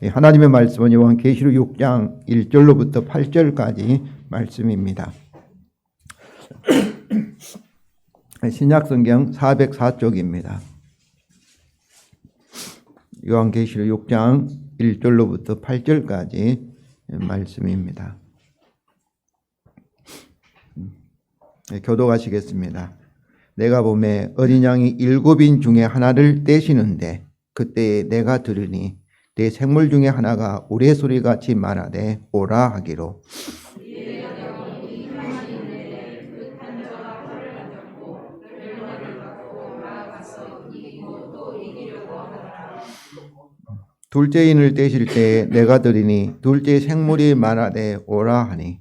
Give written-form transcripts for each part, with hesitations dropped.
하나님의 말씀은 요한계시록 6장 1절로부터 8절까지 말씀입니다. 신약성경 404쪽입니다. 요한계시록 6장 1절로부터 8절까지 말씀입니다. 교독하시겠습니다. 내가 보매 어린 양이 7인 중에 하나를 떼시는데 그때에 내가 들으니 내 생물 중에 하나가 우레소리같이 말하되 오라 하기로 둘째인을 떼실 때에 내가 들으니 둘째 생물이 말하되 오라 하니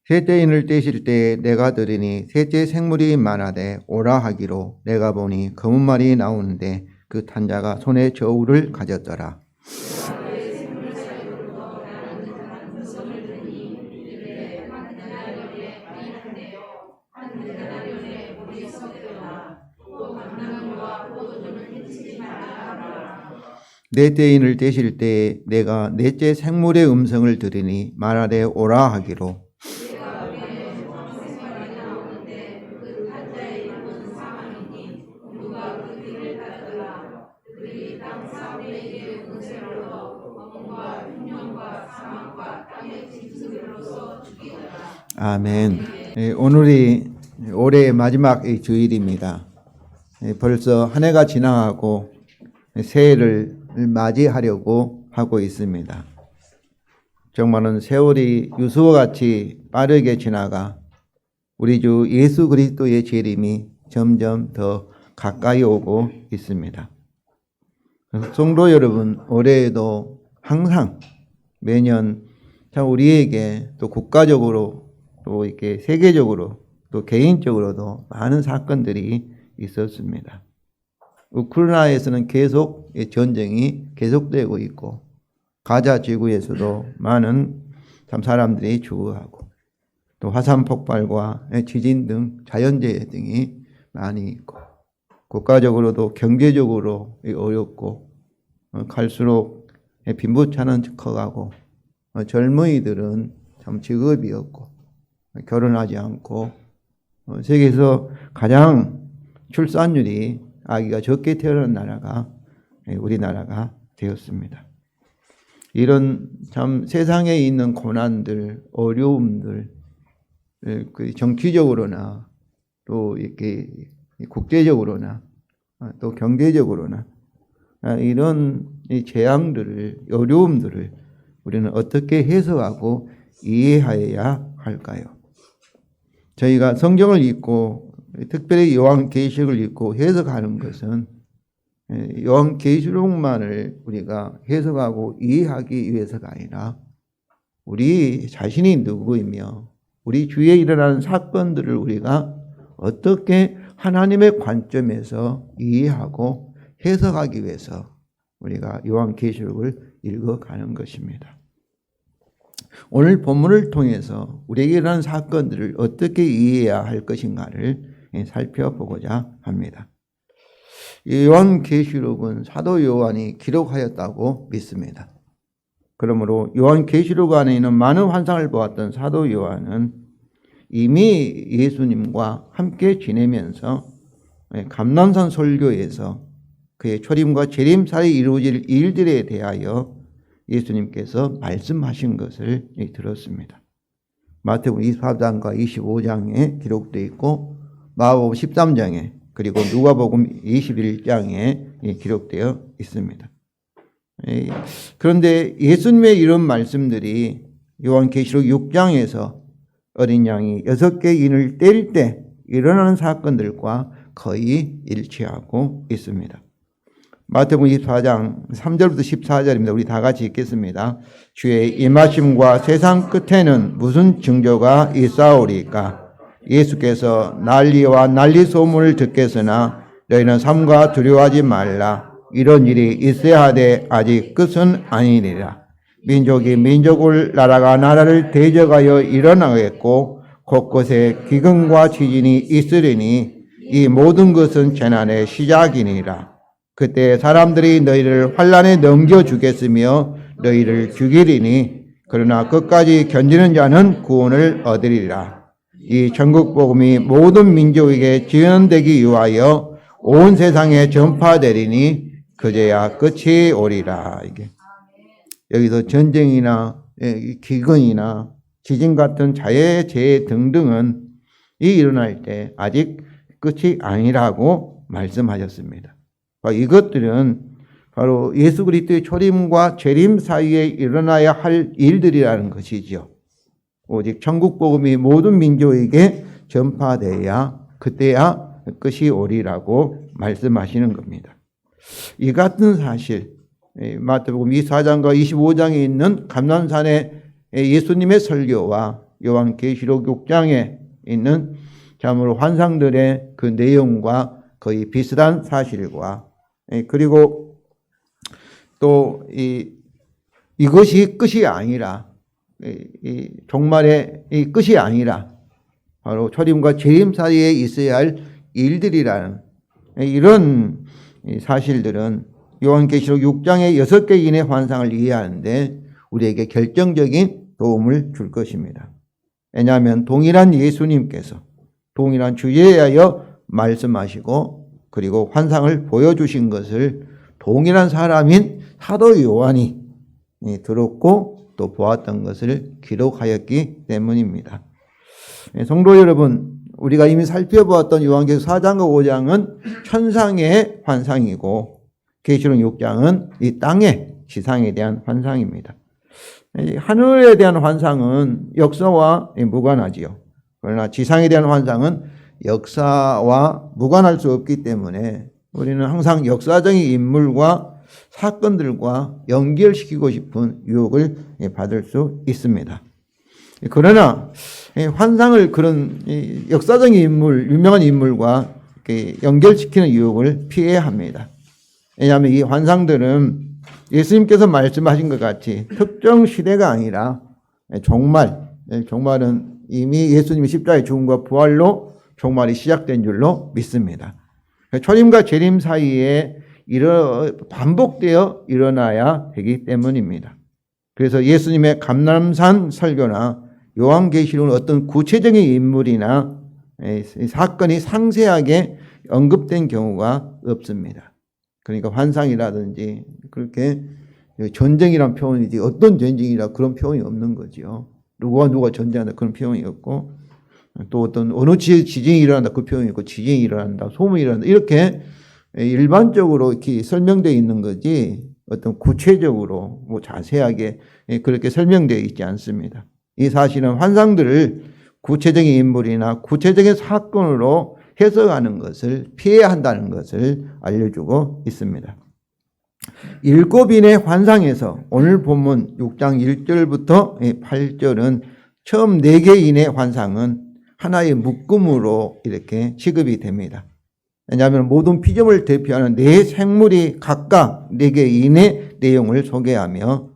셋째인을 떼실 때에 내가 들으니 셋째 생물이 말하되 오라 하기로 내가 보니 검은 말이 나오는데 그 탄 자가 손에 저울을 가졌더라. 넷째인을 떼실 때에 내가 넷째 생물의 음성을 들으니 말하되 오라 하기로 아멘. 오늘이 올해의 마지막 주일입니다. 벌써 한 해가 지나가고 새해를 맞이하려고 하고 있습니다. 정말은 세월이 유수와같이 빠르게 지나가 우리 주 예수 그리스도의 재림이 점점 더 가까이 오고 있습니다. 성도 여러분, 올해에도 항상 매년 참 우리에게 또 국가적으로 또 이렇게 세계적으로 또 개인적으로도 많은 사건들이 있었습니다. 우크라이나에서는 계속 전쟁이 계속되고 있고 가자 지구에서도 많은 참 사람들이 죽어가고 또 화산 폭발과 지진 등 자연재해 등이 많이 있고 국가적으로도 경제적으로 어렵고 갈수록 빈부차는 커가고 젊은이들은 참 직업이 없고 결혼하지 않고 세계에서 가장 출산율이 아기가 적게 태어난 나라가 우리나라가 되었습니다. 이런 참 세상에 있는 고난들, 어려움들, 정치적으로나 또 이렇게 국제적으로나 또 경제적으로나 이런 재앙들을, 어려움들을 우리는 어떻게 해석하고 이해하여야 할까요? 저희가 성경을 읽고 특별히 요한계시록을 읽고 해석하는 것은 요한계시록만을 우리가 해석하고 이해하기 위해서가 아니라 우리 자신이 누구이며 우리 주위에 일어나는 사건들을 우리가 어떻게 하나님의 관점에서 이해하고 해석하기 위해서 우리가 요한계시록을 읽어가는 것입니다. 오늘 본문을 통해서 우리에게 일어난 사건들을 어떻게 이해해야 할 것인가를 살펴보고자 합니다. 요한계시록은 사도 요한이 기록하였다고 믿습니다. 그러므로 요한계시록 안에 있는 많은 환상을 보았던 사도 요한은 이미 예수님과 함께 지내면서 감람산 설교에서 그의 초림과 재림 사이에 이루어질 일들에 대하여 예수님께서 말씀하신 것을 들었습니다. 마태복음 24장과 25장에 기록되어 있고 마가복음 13장에 그리고 누가복음 21장에 기록되어 있습니다. 그런데 예수님의 이런 말씀들이 요한계시록 6장에서 어린 양이 6개 인을 뗄 때 일어나는 사건들과 거의 일치하고 있습니다. 마태복음 24장 3절부터 14절입니다. 우리 다 같이 읽겠습니다. 주의 임하심과 세상 끝에는 무슨 징조가 있사오리까? 예수께서 난리와 난리 소문을 듣겠으나 너희는 삼가 두려워하지 말라. 이런 일이 있어야 하되 아직 끝은 아니니라. 민족이 민족을, 나라가 나라를 대적하여 일어나겠고 곳곳에 기근과 지진이 있으리니 이 모든 것은 재난의 시작이니라. 그때 사람들이 너희를 환난에 넘겨주겠으며 너희를 죽이리니 그러나 끝까지 견디는 자는 구원을 얻으리라. 이 천국 복음이 모든 민족에게 지연되기 위하여 온 세상에 전파되리니 그제야 끝이 오리라. 이게 여기서 전쟁이나 기근이나 지진 같은 자연재해 등등은 일어날 때 아직 끝이 아니라고 말씀하셨습니다. 이것들은 바로 예수 그리스도의 초림과 재림 사이에 일어나야 할 일들이라는 것이죠. 오직 천국 복음이 모든 민족에게 전파돼야 그때야 끝이 오리라고 말씀하시는 겁니다. 이 같은 사실, 마태복음 24장과 25장에 있는 감람산의 예수님의 설교와 요한계시록 6장에 있는 참으로 환상들의 그 내용과 거의 비슷한 사실과 그리고 또 이것이 끝이 아니라 종말의 끝이 아니라 바로 초림과 재림 사이에 있어야 할 일들이라는 이런 사실들은 요한계시록 6장의 6개인의 환상을 이해하는데 우리에게 결정적인 도움을 줄 것입니다. 왜냐하면 동일한 예수님께서 동일한 주제에 하여 말씀하시고 그리고 환상을 보여주신 것을 동일한 사람인 사도 요한이 들었고 또 보았던 것을 기록하였기 때문입니다. 성도 여러분, 우리가 이미 살펴보았던 요한계시록 4장과 5장은 천상의 환상이고 계시록 6장은 이 땅의 지상에 대한 환상입니다. 하늘에 대한 환상은 역사와 무관하지요. 그러나 지상에 대한 환상은 역사와 무관할 수 없기 때문에 우리는 항상 역사적인 인물과 사건들과 연결시키고 싶은 유혹을 받을 수 있습니다. 그러나 환상을 그런 역사적인 인물, 유명한 인물과 연결시키는 유혹을 피해야 합니다. 왜냐하면 이 환상들은 예수님께서 말씀하신 것 같이 특정 시대가 아니라 종말은 이미 예수님의 십자가의 죽음과 부활로 종말이 시작된 줄로 믿습니다. 초림과 재림 사이에 반복되어 일어나야 되기 때문입니다. 그래서 예수님의 감람산 설교나 요한계시록은 어떤 구체적인 인물이나 사건이 상세하게 언급된 경우가 없습니다. 그러니까 환상이라든지 그렇게 전쟁이란 표현이지 어떤 전쟁이라 그런 표현이 없는 거죠. 누가 전쟁한다 그런 표현이 없고 또 어떤 어느 지진이 일어난다 그 표현이 있고 지진이 일어난다 소문이 일어난다 이렇게 일반적으로 이렇게 설명되어 있는 거지 어떤 구체적으로 자세하게 그렇게 설명되어 있지 않습니다. 이 사실은 환상들을 구체적인 인물이나 구체적인 사건으로 해석하는 것을 피해야 한다는 것을 알려주고 있습니다. 7인의 환상에서 오늘 본문 6장 1절부터 8절은 처음 4개인의 환상은 하나의 묶음으로 이렇게 취급이 됩니다. 왜냐하면 모든 피조물을 대표하는 4생물이 각각 4개인의 내용을 소개하며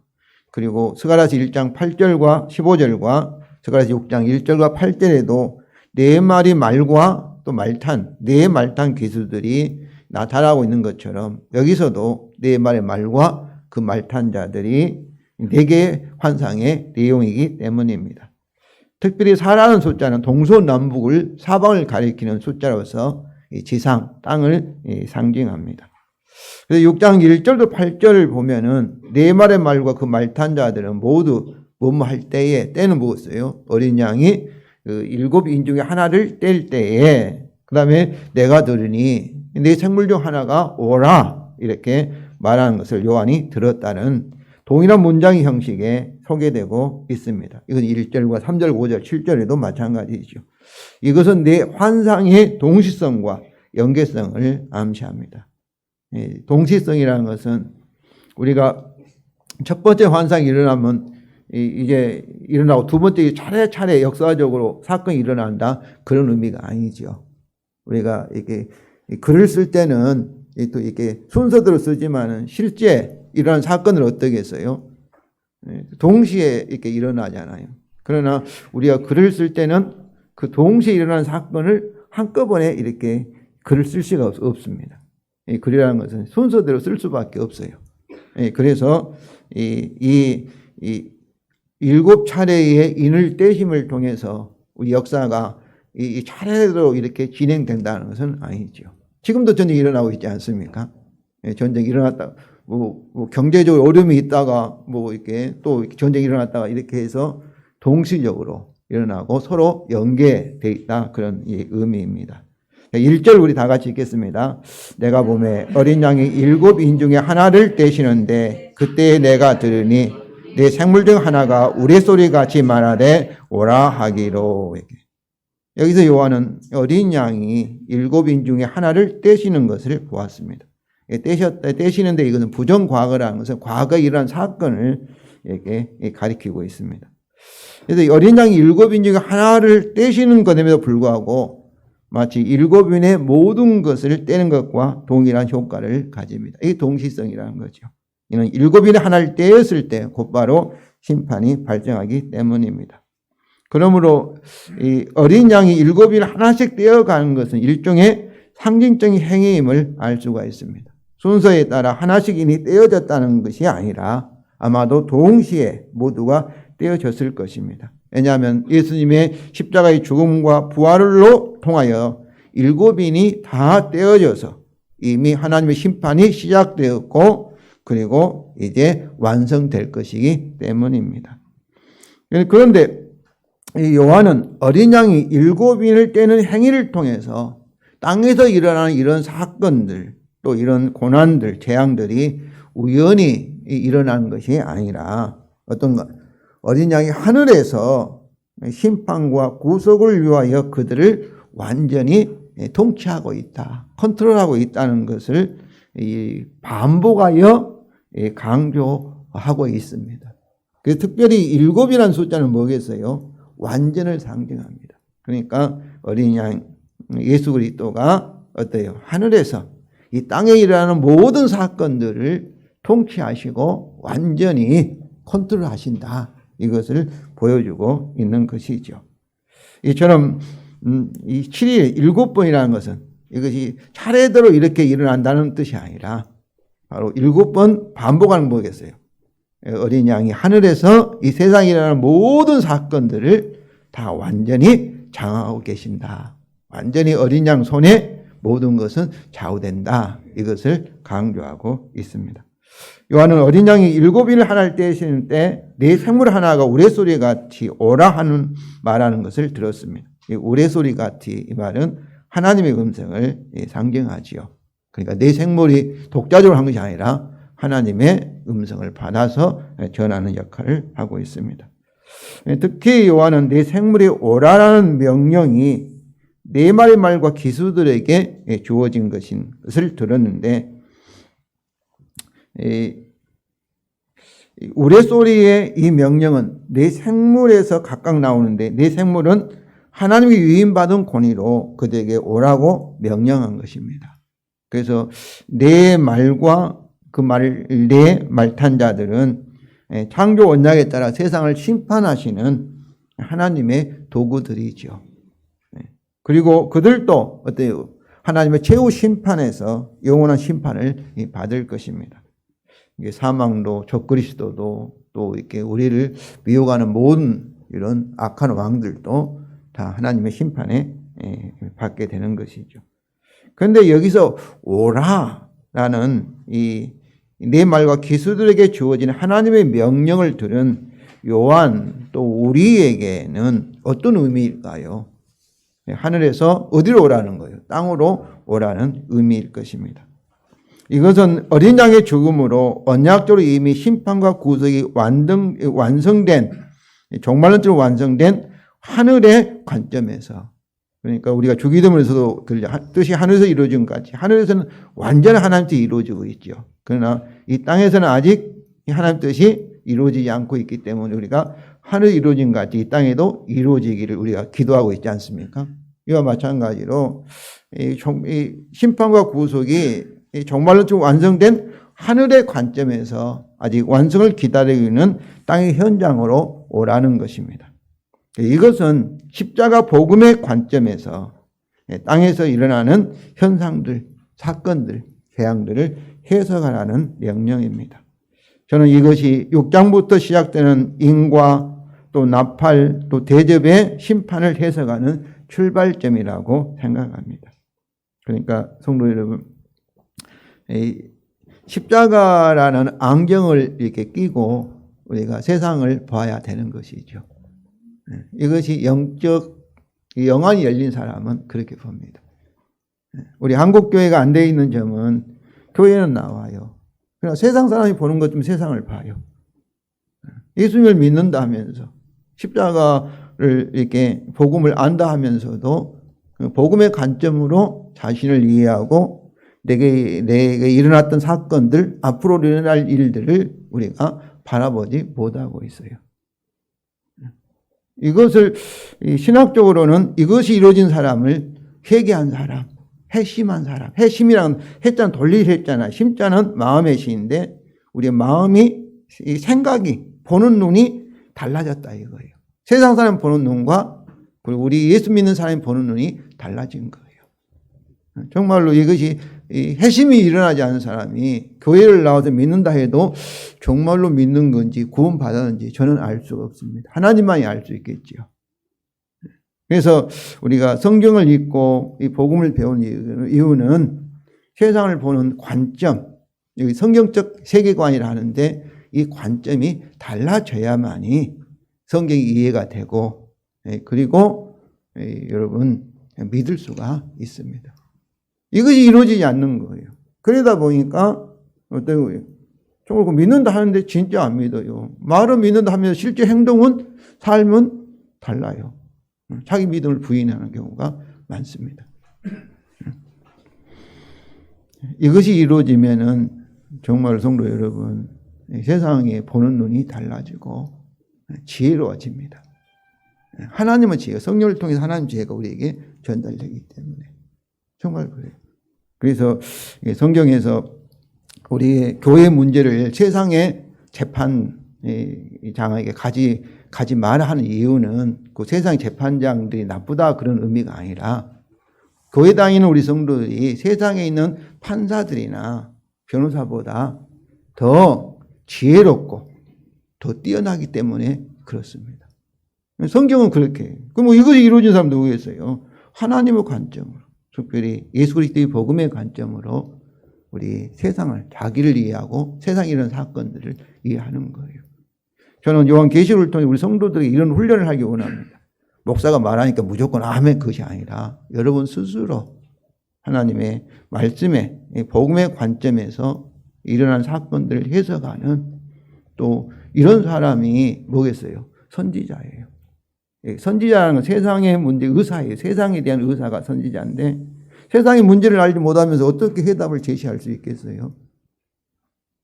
그리고 스가랴서 1장 8절과 15절과 스가랴서 6장 1절과 8절에도 4마리 말과 또 말탄, 4말탄 기수들이 나타나고 있는 것처럼 여기서도 4마리 말과 그 말탄자들이 4개의 환상의 내용이기 때문입니다. 특별히 4라는 숫자는 동서남북을 사방을 가리키는 숫자로서 지상, 땅을 상징합니다. 그래서 6장 1절도 8절을 보면은 4마리 말과 그 말탄자들은 모두 뭐할 때에 때는 뭐였어요? 어린 양이 그 7인 중에 하나를 뗄 때에 그 다음에 내가 들으니 네 생물 중 하나가 오라 이렇게 말하는 것을 요한이 들었다는 동일한 문장 형식에 소개되고 있습니다. 이건 1절과 3절, 5절, 7절에도 마찬가지죠. 이것은 내 환상의 동시성과 연계성을 암시합니다. 동시성이라는 것은 우리가 첫 번째 환상이 일어나면 이제 일어나고 두 번째 차례차례 역사적으로 사건이 일어난다 그런 의미가 아니죠. 우리가 이렇게 글을 쓸 때는 또 이렇게 순서대로 쓰지만은 실제 이러한 사건을 어떻게 했어요? 동시에 이렇게 일어나잖아요. 그러나 우리가 글을 쓸 때는 그 동시에 일어나는 사건을 한꺼번에 이렇게 글을 쓸 수가 없습니다. 글이라는 것은 순서대로 쓸 수밖에 없어요. 그래서 이 7차례의 인을 떼심을 통해서 우리 역사가 이 차례대로 이렇게 진행된다는 것은 아니죠. 지금도 전쟁이 일어나고 있지 않습니까? 전쟁이 일어났다. 뭐 경제적으로 어려움이 있다가 뭐 이렇게 또 전쟁이 일어났다가 이렇게 해서 동시적으로 일어나고 서로 연계되어 있다. 그런 의미입니다. 1절 우리 다 같이 읽겠습니다. 내가 보매 어린 양이 7인 중에 하나를 떼시는데 그때 내가 들으니 내 생물 중 하나가 우레소리 같이 말하되 오라 하기로. 여기서 요한은 어린 양이 7인 중에 하나를 떼시는 것을 보았습니다. 떼시는데 이것은 부정과거라는 것은 과거에 일어난 사건을 이렇게 가리키고 있습니다. 그래서 어린 양이 7인 중에 하나를 떼시는 것임에도 불구하고 마치 7인의 모든 것을 떼는 것과 동일한 효과를 가집니다. 이게 동시성이라는 거죠. 이는 7인의 하나를 떼었을 때 곧바로 심판이 발생하기 때문입니다. 그러므로 이 어린 양이 7인 하나씩 떼어가는 것은 일종의 상징적인 행위임을 알 수가 있습니다. 순서에 따라 하나씩 인이 떼어졌다는 것이 아니라 아마도 동시에 모두가 떼어졌을 것입니다. 왜냐하면 예수님의 십자가의 죽음과 부활로 통하여 7인이 다 떼어져서 이미 하나님의 심판이 시작되었고 그리고 이제 완성될 것이기 때문입니다. 그런데 요한은 어린 양이 7인을 떼는 행위를 통해서 땅에서 일어나는 이런 사건들 또 이런 고난들, 재앙들이 우연히 일어나는 것이 아니라 어떤가? 어린 양이 하늘에서 심판과 구속을 위하여 그들을 완전히 통치하고 있다, 컨트롤하고 있다는 것을 반복하여 강조하고 있습니다. 그래서 특별히 7이라는 숫자는 뭐겠어요? 완전을 상징합니다. 그러니까 어린 양 예수 그리스도가 어때요? 하늘에서 이 땅에 일어나는 모든 사건들을 통치하시고 완전히 컨트롤하신다. 이것을 보여주고 있는 것이죠. 이처럼 이 7일 7번이라는 것은 이것이 차례대로 이렇게 일어난다는 뜻이 아니라 바로 7번 반복하는 거겠어요. 어린 양이 하늘에서 이 세상에 일어나는 모든 사건들을 다 완전히 장악하고 계신다. 완전히 어린 양 손에 모든 것은 좌우된다. 이것을 강조하고 있습니다. 요한은 어린 양이 7인을 하나를 떼시는 때 내 생물 하나가 우레소리 같이 오라 하는 말하는 것을 들었습니다. 이 우레소리 같이 이 말은 하나님의 음성을 상징하지요. 그러니까 내 생물이 독자적으로 한 것이 아니라 하나님의 음성을 받아서 전하는 역할을 하고 있습니다. 특히 요한은 내 생물이 오라라는 명령이 네 마리 말과 기수들에게 주어진 것을 들었는데 우레소리의 이 명령은 네 생물에서 각각 나오는데 네 생물은 하나님이 위임받은 권위로 그들에게 오라고 명령한 것입니다. 그래서 네 말과 그 네 말탄 자들은 창조 언약에 따라 세상을 심판하시는 하나님의 도구들이죠. 그리고 그들도 어때요? 하나님의 최후 심판에서 영원한 심판을 받을 것입니다. 이게 사망도 적그리스도도 또 이렇게 우리를 미혹하는 모든 이런 악한 왕들도 다 하나님의 심판에 받게 되는 것이죠. 그런데 여기서 오라라는 이 네 말과 기수들에게 주어진 하나님의 명령을 들은 요한 또 우리에게는 어떤 의미일까요? 하늘에서 어디로 오라는 거예요? 땅으로 오라는 의미일 것입니다. 이것은 어린 양의 죽음으로 언약적으로 이미 심판과 구속이 완성된 종말론적으로 완성된 하늘의 관점에서 그러니까 우리가 주기도문에서도 뜻이 하늘에서 이루어진 것 같이 하늘에서는 완전히 하나님 뜻이 이루어지고 있죠. 그러나 이 땅에서는 아직 하나님 뜻이 이루어지지 않고 있기 때문에 우리가 하늘이 이루어진 것 같이 이 땅에도 이루어지기를 우리가 기도하고 있지 않습니까? 이와 마찬가지로 이 심판과 구속이 정말로 좀 완성된 하늘의 관점에서 아직 완성을 기다리고 있는 땅의 현장으로 오라는 것입니다. 이것은 십자가 복음의 관점에서 땅에서 일어나는 현상들, 사건들, 재앙들을 해석하라는 명령입니다. 저는 이것이 6장부터 시작되는 인과 또 나팔 또 대접의 심판을 해석하는 출발점이라고 생각합니다. 그러니까 성도 여러분, 십자가라는 안경을 이렇게 끼고 우리가 세상을 봐야 되는 것이죠. 이것이 영안이 열린 사람은 그렇게 봅니다. 우리 한국교회가 안 돼 있는 점은 교회는 나와요. 그러나 세상 사람이 보는 것 좀 세상을 봐요. 예수님을 믿는다 하면서 십자가를 이렇게 복음을 안다 하면서도 복음의 관점으로 자신을 이해하고 내게 일어났던 사건들, 앞으로 일어날 일들을 우리가 바라보지 못하고 있어요. 이것을 신학적으로는 이것이 이루어진 사람을 회개한 사람, 회심한 사람, 회심이란 해자는 돌릴 해자나 심자는 마음의 시인데 우리의 마음이 생각이 보는 눈이 달라졌다 이거예요. 세상 사람 보는 눈과 그리고 우리 예수 믿는 사람이 보는 눈이 달라진 거예요. 정말로 이것이 회심이 일어나지 않은 사람이 교회를 나와서 믿는다 해도 정말로 믿는 건지 구원 받았는지 저는 알 수가 없습니다. 하나님만이 알 수 있겠지요. 그래서 우리가 성경을 읽고 이 복음을 배운 이유는 세상을 보는 관점, 여기 성경적 세계관이라 하는데 이 관점이 달라져야만이 성경이 이해가 되고 그리고 여러분 믿을 수가 있습니다. 이것이 이루어지지 않는 거예요. 그러다 보니까 어떤 거예요? 정말 믿는다 하는데 진짜 안 믿어요. 말은 믿는다 하면서 실제 행동은 삶은 달라요. 자기 믿음을 부인하는 경우가 많습니다. 이것이 이루어지면은 정말 성도 여러분 세상에 보는 눈이 달라지고 지혜로워집니다. 하나님의 지혜가 성령을 통해서 하나님 지혜가 우리에게 전달되기 때문에 정말 그래요. 그래서 성경에서 우리의 교회 문제를 세상의 재판장에게 가지 마라 하는 이유는 그 세상 재판장들이 나쁘다 그런 의미가 아니라 교회 다니는 우리 성도들이 세상에 있는 판사들이나 변호사보다 더 지혜롭고 더 뛰어나기 때문에 그렇습니다. 성경은 그렇게 해요. 그럼 이것이 이루어진 사람 누구겠어요? 하나님의 관점으로, 특별히 예수 그리스도의 복음의 관점으로 우리 세상을 자기를 이해하고 세상에 이런 사건들을 이해하는 거예요. 저는 요한계시록을 통해 우리 성도들에게 이런 훈련을 하기 원합니다. 목사가 말하니까 무조건 아멘 그것이 아니라 여러분 스스로 하나님의 말씀에 복음의 관점에서 일어난 사건들을 해석하는 또 이런 사람이 뭐겠어요? 선지자예요. 선지자라는 건 세상의 문제 의사예요. 세상에 대한 의사가 선지자인데 세상의 문제를 알지 못하면서 어떻게 해답을 제시할 수 있겠어요?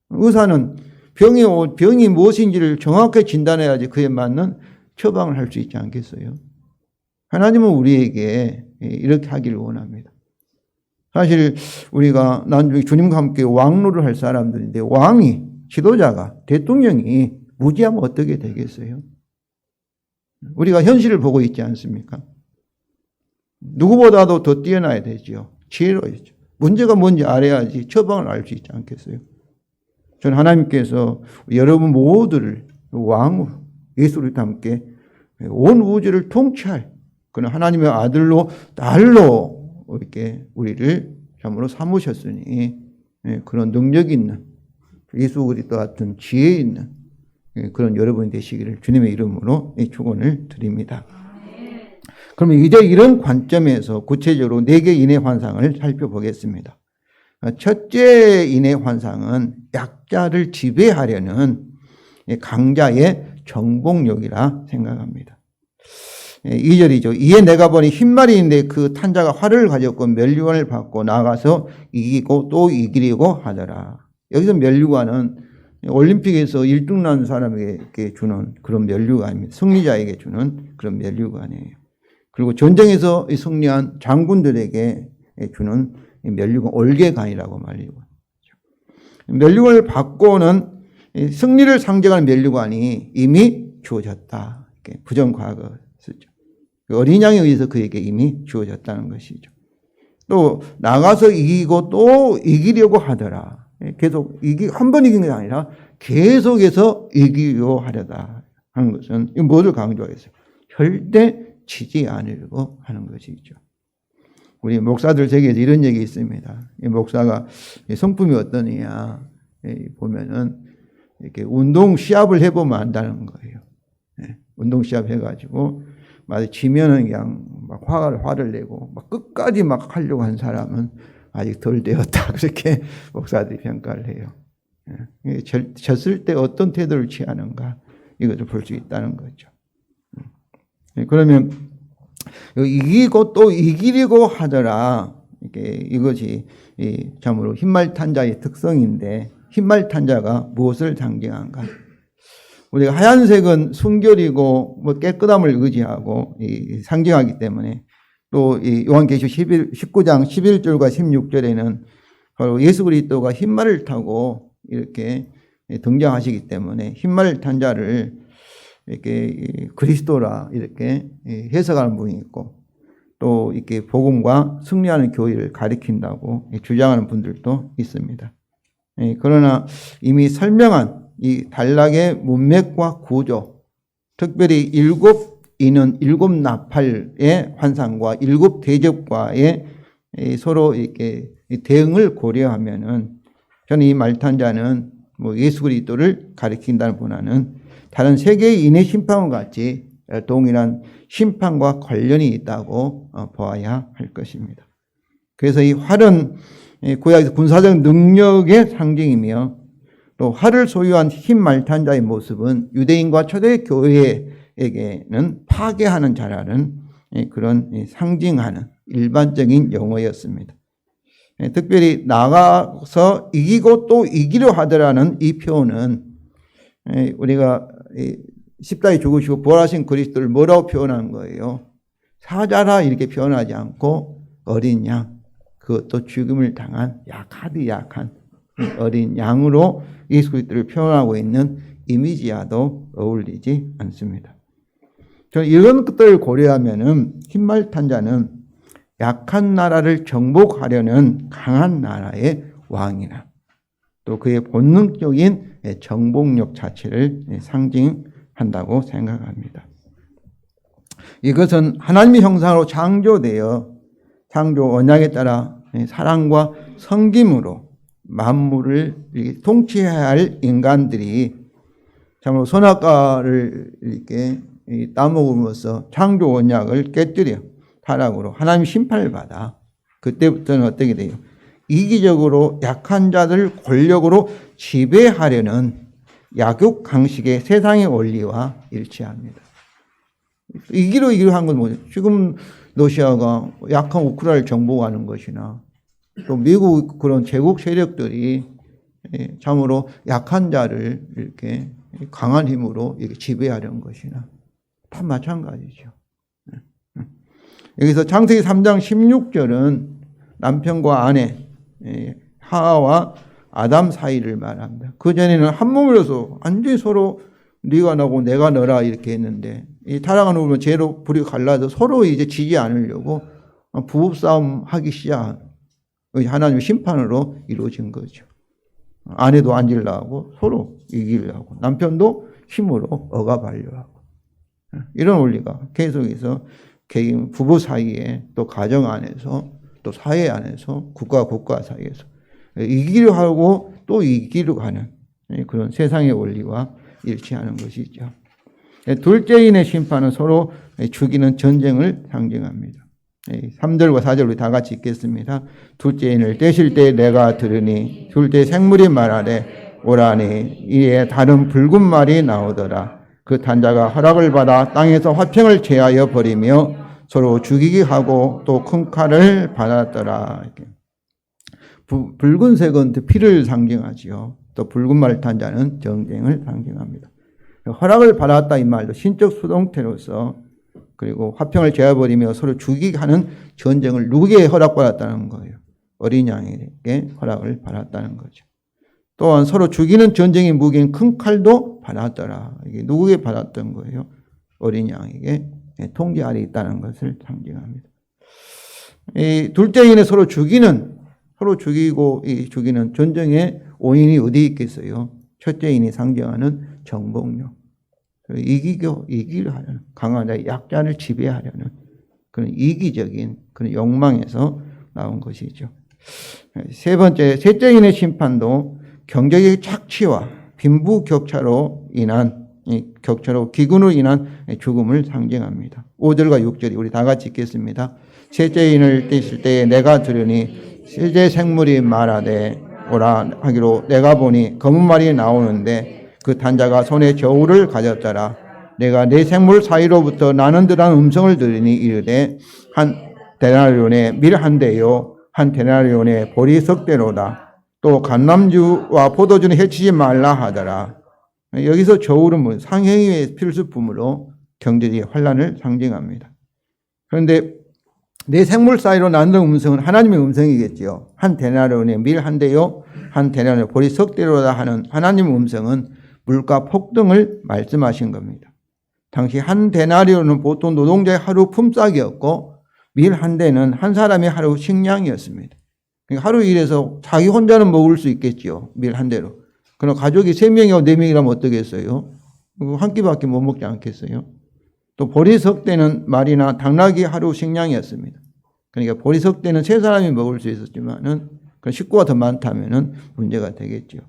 의사는 병이 무엇인지를 정확하게 진단해야지 그에 맞는 처방을 할 수 있지 않겠어요? 하나님은 우리에게 이렇게 하기를 원합니다. 사실 우리가 나중에 주님과 함께 왕노를 할 사람들인데 왕이, 지도자가, 대통령이 무지하면 어떻게 되겠어요? 우리가 현실을 보고 있지 않습니까? 누구보다도 더 뛰어나야 되죠. 지혜로워야죠. 문제가 뭔지 알아야지 처방을 알 수 있지 않겠어요? 저는 하나님께서 여러분 모두를 왕으로 예수 그리스도와 함께 온 우주를 통치할 그런 하나님의 아들로 딸로 이렇게 우리를 참으로 삼으셨으니 그런 능력 있는 예수 그리스도 같은 지혜 있는 그런 여러분이 되시기를 주님의 이름으로 축원을 드립니다. 그러면 이제 이런 관점에서 구체적으로 4개 인의 환상을 살펴보겠습니다. 첫째 인의 환상은 약자를 지배하려는 강자의 정복력이라 생각합니다. 2절이죠. 이에 내가 보니 흰 말이 있는데 그 탄자가 활을 가졌고 면류관을 받고 나가서 이기고 또 이기려고 하더라. 여기서 면류관은 올림픽에서 1등 난 사람에게 주는 그런 면류관입니다. 승리자에게 주는 그런 면류관이에요. 그리고 전쟁에서 승리한 장군들에게 주는 면류관, 올개관이라고 말이고. 면류관을 받고는 이 승리를 상징하는 면류관이 이미 주어졌다. 이렇게 부정과거 쓰죠. 어린 양에 의해서 그에게 이미 주어졌다는 것이죠. 또 나가서 이기고 또 이기려고 하더라. 계속 한 번 이긴 게 아니라 계속해서 이기려 하려다 하는 것은 뭐를 강조했어요? 절대 지지 않으려고 하는 것이죠. 우리 목사들 세계에서 이런 얘기 있습니다. 이 목사가 성품이 어떠냐 보면은 이렇게 운동 시합을 해보면 안다는 거예요. 운동 시합 해가지고 막 지면은 그냥 막 화를 내고 막 끝까지 막 하려고 한 사람은 아직 덜 되었다. 그렇게 목사들이 평가를 해요. 졌을 때 어떤 태도를 취하는가 이것을 볼 수 있다는 거죠. 그러면 이기고 또 이기려고 하더라. 이것이 참으로 흰말탄자의 특성인데 흰말탄자가 무엇을 상징한가? 우리가 하얀색은 순결이고 뭐 깨끗함을 의지하고 상징하기 때문에 또 요한계시록 19장 11절과 16절에는 바로 예수 그리스도가 흰말을 타고 이렇게 등장하시기 때문에 흰말 탄자를 이렇게 그리스도라 이렇게 해석하는 분이 있고 또 이렇게 복음과 승리하는 교회를 가리킨다고 주장하는 분들도 있습니다. 그러나 이미 설명한 이 단락의 문맥과 구조, 특별히 일곱 인은 일곱 나팔의 환상과 일곱 대접과의 서로 이렇게 대응을 고려하면은 저는 이 말탄자는 뭐 예수 그리스도를 가리킨다는 보다는 다른 세계인의 심판과 같이 동일한 심판과 관련이 있다고 보아야 할 것입니다. 그래서 이 활은 구약에서 군사적 능력의 상징이며 또 활을 소유한 흰 말탄자의 모습은 유대인과 초대 교회에게는 파괴하는 자라는 그런 상징하는 일반적인 용어였습니다. 특별히 나가서 이기고 또 이기려 하더라는 이 표현은 우리가 십자가에 죽으시고 부활하신 그리스도를 뭐라고 표현한 거예요? 사자라 이렇게 표현하지 않고 어린 양, 그것도 죽음을 당한 약하디 약한 어린 양으로 예수 그리스도를 표현하고 있는 이미지와도 어울리지 않습니다. 저는 이런 것들을 고려하면은 흰말탄자는 약한 나라를 정복하려는 강한 나라의 왕이나 또 그의 본능적인 정복력 자체를 상징한다고 생각합니다. 이것은 하나님의 형상으로 창조되어 창조 언약에 따라 사랑과 섬김으로 만물을 통치해야 할 인간들이 참으로 선악과를 이렇게 따먹음으로써 창조 언약을 깨뜨려 타락으로 하나님 심판을 받아 그때부터는 어떻게 돼요? 이기적으로 약한 자들을 권력으로 지배하려는 약육 강식의 세상의 원리와 일치합니다. 이기려 한 건 뭐죠? 지금 러시아가 약한 우크라이나를 정복하는 것이나 또 미국 그런 제국 세력들이 참으로 약한 자를 이렇게 강한 힘으로 이렇게 지배하려는 것이나 다 마찬가지죠. 여기서 창세기 3장 16절은 남편과 아내 하와와 아담 사이를 말합니다. 그전에는 한 몸이라서 완전히 서로 네가 나고 내가 너라 이렇게 했는데 이 타락한 후로 죄로 불이 갈라서 서로 이제 지지 않으려고 부부싸움 하기 시작. 하나님의 심판으로 이루어진 거죠. 아내도 앉으려고 서로 이기려고 남편도 힘으로 억압하려고 하고 이런 원리가 계속해서 개인 부부 사이에 또 가정 안에서 또 사회 안에서 국가 사이에서 이기려 하고 또 이기려 하는 그런 세상의 원리와 일치하는 것이죠. 둘째인의 심판은 서로 죽이는 전쟁을 상징합니다. 3절과 4절 우리 다 같이 읽겠습니다. 둘째인을 떼실 때 내가 들으니 둘째 생물이 말하되 오라니 이에 다른 붉은 말이 나오더라. 그 탄자가 허락을 받아 땅에서 화평을 제하여 버리며 서로 죽이게 하고 또 큰 칼을 받았더라. 붉은색은 피를 상징하지요. 또 붉은 말을 탄 자는 전쟁을 상징합니다. 허락을 받았다 이 말도 신적 수동태로서 그리고 화평을 제어버리며 서로 죽이게 하는 전쟁을 누구에게 허락받았다는 거예요? 어린 양에게 허락을 받았다는 거죠. 또한 서로 죽이는 전쟁의 무기인 큰 칼도 받았더라. 이게 누구에게 받았던 거예요? 어린 양에게 통제 아래 있다는 것을 상징합니다. 이 둘째인에 서로 죽이고 죽이는 전쟁의 원인이 어디 있겠어요? 첫째인이 상징하는 정복력. 이기려 하려는, 강한 자의 약자를 지배하려는 그런 이기적인 그런 욕망에서 나온 것이죠. 셋째인의 심판도 경제적 착취와 빈부격차로 인한 기근으로 인한 죽음을 상징합니다. 5절과 6절이 우리 다 같이 읽겠습니다. 셋째인을 떼실 때에 내가 들으니 셋째 생물이 말하되 오라 하기로 내가 보니 검은 말이 나오는데 그 탄자가 손에 저울을 가졌더라. 내가 네 생물 사이로부터 나는 듯한 음성을 들으니 이르되 한 데나리온의 밀 한 대요 한 데나리온의 보리 석 대로다. 또 감람주와 포도주는 해치지 말라 하더라. 여기서 저울은 상행위의 필수품으로 경제적인 환란을 상징합니다. 그런데 내 생물 사이로 나는 음성은 하나님의 음성이겠지요. 한 데나리온의 밀 한 대요 한 데나리온의 보리 석 대로다 하는 하나님의 음성은 물가 폭등을 말씀하신 겁니다. 당시 한 데나리온은 보통 노동자의 하루 품삯이었고 밀 한 대는 한 사람의 하루 식량이었습니다. 그러니까 하루 일해서 자기 혼자는 먹을 수 있겠지요. 밀 한 대로. 그럼 가족이 3명이고 4명이라면 어떻겠어요? 한 끼밖에 못 먹지 않겠어요? 또 보리석 대는 말이나 당나귀 하루 식량이었습니다. 그러니까 보리석 대는 3사람이 먹을 수 있었지만은 식구가 더 많다면은 문제가 되겠죠.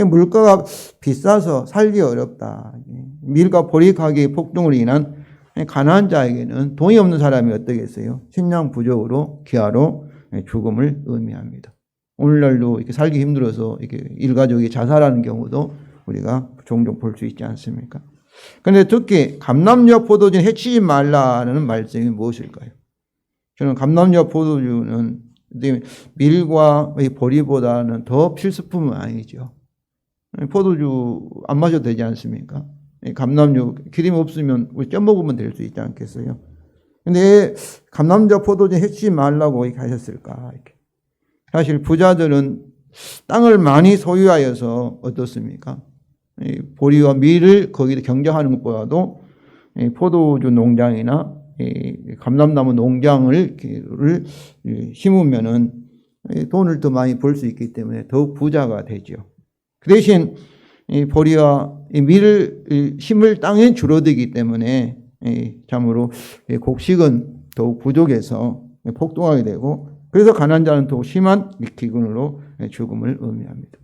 물가가 비싸서 살기 어렵다. 밀과 보리 가격의 폭등으로 인한 가난한 자에게는 돈이 없는 사람이 어떻겠어요? 식량 부족으로 기아로 죽음을 의미합니다. 오늘날도 이렇게 살기 힘들어서 이렇게 일가족이 자살하는 경우도 우리가 종종 볼 수 있지 않습니까? 그런데 특히 감람주와 포도주는 해치지 말라는 말씀이 무엇일까요? 저는 감람주와 포도주는 밀과 보리보다는 더 필수품은 아니죠. 포도주 안 마셔도 되지 않습니까? 감람주 기름 없으면 우리 쪄 먹으면 될 수 있지 않겠어요? 근데 감람주와 포도주 해치지 말라고 이렇게 하셨을까? 이렇게. 사실 부자들은 땅을 많이 소유하여서 어떻습니까? 보리와 밀을 거기다 경작하는 것보다도 포도주 농장이나 감람나무 농장을 심으면은 돈을 더 많이 벌 수 있기 때문에 더욱 부자가 되죠. 그 대신 보리와 밀을 심을 땅이 줄어들기 때문에 참으로 곡식은 더욱 부족해서 폭등하게 되고 그래서 가난한 자는 더욱 심한 기근으로 죽음을 의미합니다.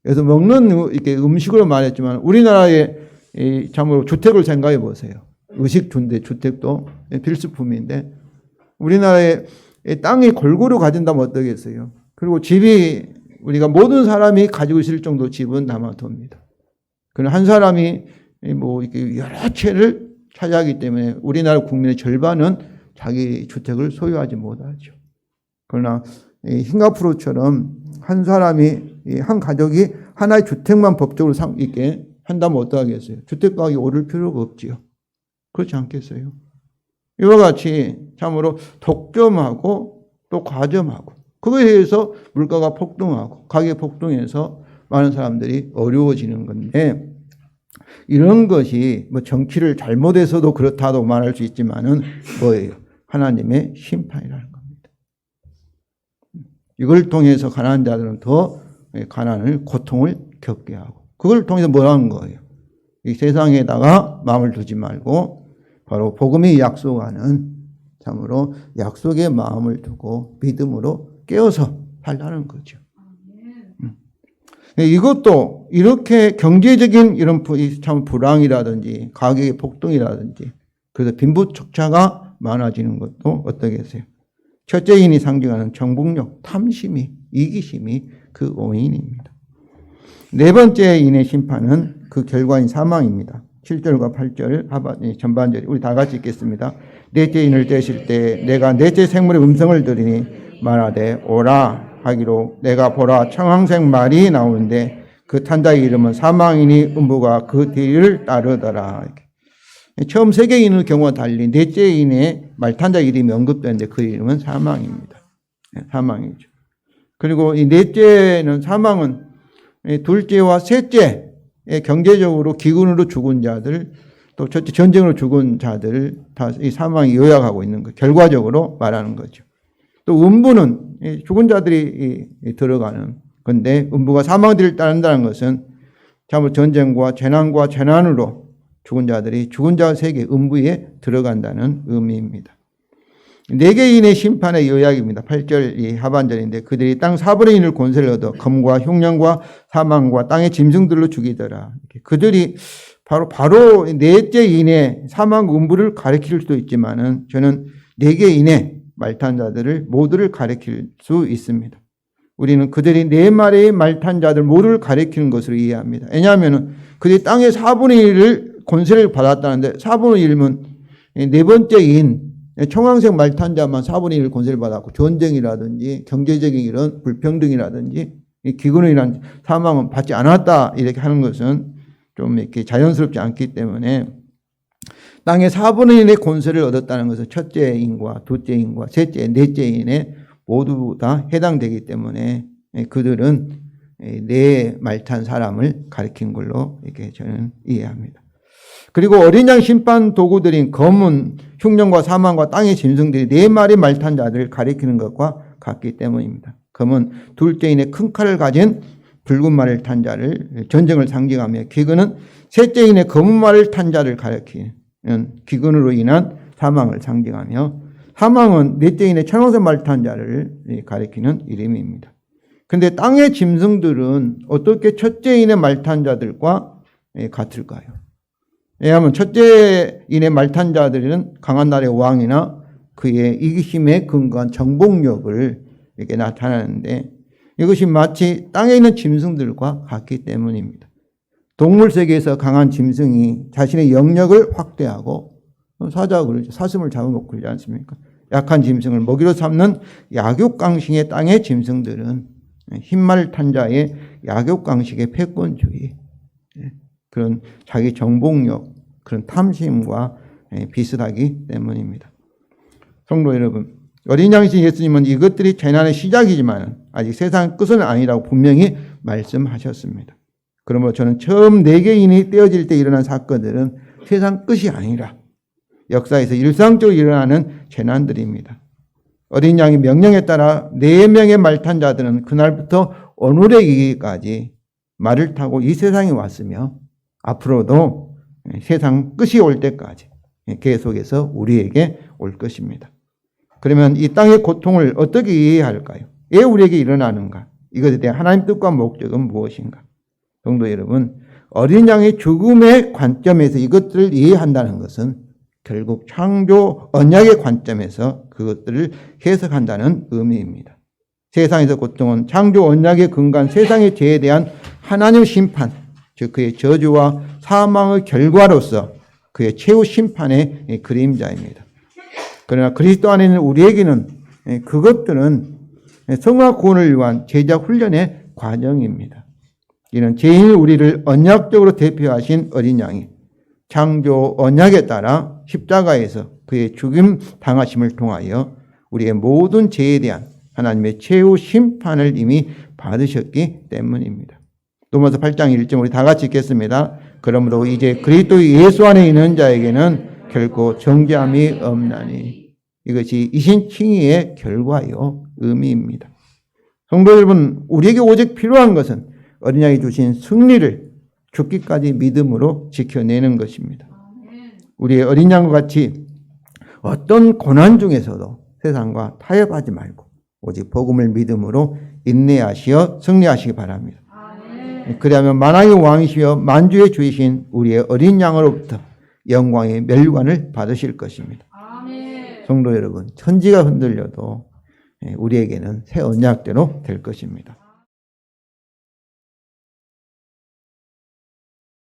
그래서 먹는 이렇게 음식으로 말했지만 우리나라의 참으로 주택을 생각해 보세요. 의식주인데 주택도 필수품인데 우리나라의 땅이 골고루 가진다면 어떠겠어요? 그리고 집이 우리가 모든 사람이 가지고 있을 정도 집은 남아돕니다. 그러나 한 사람이 뭐 이렇게 여러 채를 차지하기 때문에 우리나라 국민의 절반은 자기 주택을 소유하지 못하죠. 그러나 싱가포르처럼 한 사람이 한 가족이 하나의 주택만 법적으로 있게 한다면 어떠하겠어요? 주택 가격이 오를 필요가 없지요. 그렇지 않겠어요? 이와 같이 참으로 독점하고 또 과점하고 그거에 의해서 물가가 폭등하고 가격이 폭등해서 많은 사람들이 어려워지는 건데 이런 것이 뭐 정치를 잘못해서도 그렇다고 말할 수 있지만은 뭐예요? 하나님의 심판이라는 겁니다. 이걸 통해서 가난한 자들은 더 가난을 고통을 겪게 하고 그걸 통해서 뭐라는 거예요? 이 세상에다가 마음을 두지 말고 바로 복음이 약속하는 참으로 약속의 마음을 두고 믿음으로 깨어서 살라는 거죠. 이것도 이렇게 경제적인 이런 참 불황이라든지 가격의 폭등이라든지 그래서 빈부격차가 많아지는 것도 어떠겠어요? 첫째인이 상징하는 정복력, 탐심이, 이기심이 그 원인입니다. 네 번째 인의 심판은 그 결과인 사망입니다. 7절과 8절 전반절 우리 다 같이 읽겠습니다. 넷째 인을 떼실 때 내가 넷째 생물의 음성을 들으니 말하되 오라 하기로 내가 보라 청황색 말이 나오는데 그 탄자의 이름은 사망이니 음부가 그 뒤를 따르더라. 처음 세계인의 경우와 달리 넷째 인의 말탄자 이름이 언급되는데 그 이름은 사망입니다. 사망이죠. 그리고 이 넷째는 사망은 둘째와 셋째, 경제적으로 기근으로 죽은 자들, 또 첫째 전쟁으로 죽은 자들을 다 이 사망이 요약하고 있는 거, 결과적으로 말하는 거죠. 또 음부는 죽은 자들이 들어가는 건데, 음부가 사망들을 따른다는 것은 참으로 전쟁과 재난과 재난으로 죽은 자들이 죽은 자 세계 음부에 들어간다는 의미입니다. 4개인의 심판의 요약입니다. 8절 이 하반절인데, 그들이 땅 4분의 1을 권세를 얻어 검과 흉년과 사망과 땅의 짐승들로 죽이더라. 그들이 바로 넷째 인의 사망 음부를 가리킬 수도 있지만은, 저는 4개인의 말탄 자들을 모두를 가리킬 수 있습니다. 우리는 그들이 4마리의 말탄 자들 모두를 가리키는 것으로 이해합니다. 왜냐하면 그들이 땅의 4분의 1을 권세를 받았다는데, 4분의 1은 네 번째 인 청황색 말탄자만 4분의 1 권세를 받았고, 전쟁이라든지 경제적인 이런 불평등이라든지 기근으로 인한 사망은 받지 않았다, 이렇게 하는 것은 좀 이렇게 자연스럽지 않기 때문에, 땅의 4분의 1의 권세를 얻었다는 것은 첫째 인과 둘째 인과 셋째, 넷째 인에 모두 다 해당되기 때문에, 그들은 네 말탄 사람을 가리킨 걸로 이렇게 저는 이해합니다. 그리고 어린 양 심판 도구들인 검은 흉년과 사망과 땅의 짐승들이 4마리 말탄 자들을 가리키는 것과 같기 때문입니다. 검은 둘째인의 큰 칼을 가진 붉은 말을 탄 자를 전쟁을 상징하며, 기근은 셋째인의 검은 말을 탄 자를 가리키는 기근으로 인한 사망을 상징하며, 사망은 넷째인의 천황색 말을 탄 자를 가리키는 이름입니다. 그런데 땅의 짐승들은 어떻게 첫째인의 말탄 자들과 같을까요? 왜냐하면 첫째인의 말탄 자들은 강한 나라의 왕이나 그의 이기심에 근거한 정복력을 이렇게 나타내는데, 이것이 마치 땅에 있는 짐승들과 같기 때문입니다. 동물 세계에서 강한 짐승이 자신의 영역을 확대하고, 사자가 사슴을 잡아먹고 그러지 않습니까? 약한 짐승을 먹이로 삼는 약육강식의 땅의 짐승들은 흰말 탄 자의 약육강식의 패권주의, 그런 자기 정복력, 그런 탐심과 비슷하기 때문입니다. 성도 여러분, 어린 양이신 예수님은 이것들이 재난의 시작이지만 아직 세상 끝은 아니라고 분명히 말씀하셨습니다. 그러므로 저는 처음 4개인이 떼어질 때 일어난 사건들은 세상 끝이 아니라 역사에서 일상적으로 일어나는 재난들입니다. 어린 양의 명령에 따라 4명의 말탄 자들은 그날부터 오늘에 이르기까지 말을 타고 이 세상에 왔으며, 앞으로도 세상 끝이 올 때까지 계속해서 우리에게 올 것입니다. 그러면 이 땅의 고통을 어떻게 이해해야 할까요? 왜 우리에게 일어나는가? 이것에 대한 하나님 뜻과 목적은 무엇인가? 성도 여러분, 어린 양의 죽음의 관점에서 이것들을 이해한다는 것은 결국 창조 언약의 관점에서 그것들을 해석한다는 의미입니다. 세상에서 고통은 창조 언약에 근거한 세상의 죄에 대한 하나님의 심판, 즉 그의 저주와 사망의 결과로서 그의 최후 심판의 그림자입니다. 그러나 그리스도 안에 있는 우리에게는 그것들은 성화 구원을 위한 제자 훈련의 과정입니다. 이는 죄인의 우리를 언약적으로 대표하신 어린 양이 창조 언약에 따라 십자가에서 그의 죽임 당하심을 통하여 우리의 모든 죄에 대한 하나님의 최후 심판을 이미 받으셨기 때문입니다. 로마서 8장 1절 우리 다 같이 읽겠습니다. 그러므로 이제 그리스도 예수 안에 있는 자에게는 결코 정죄함이 없나니, 이것이 이신칭의의 결과요 의미입니다. 성도 여러분, 우리에게 오직 필요한 것은 어린 양이 주신 승리를 죽기까지 믿음으로 지켜내는 것입니다. 우리의 어린 양과 같이 어떤 고난 중에서도 세상과 타협하지 말고 오직 복음을 믿음으로 인내하시어 승리하시기 바랍니다. 그리하면 만왕의 왕이시여 만주의 주이신 우리의 어린 양으로부터 영광의 멸관을 받으실 것입니다. 성도 여러분, 천지가 흔들려도 우리에게는 새 언약대로 될 것입니다.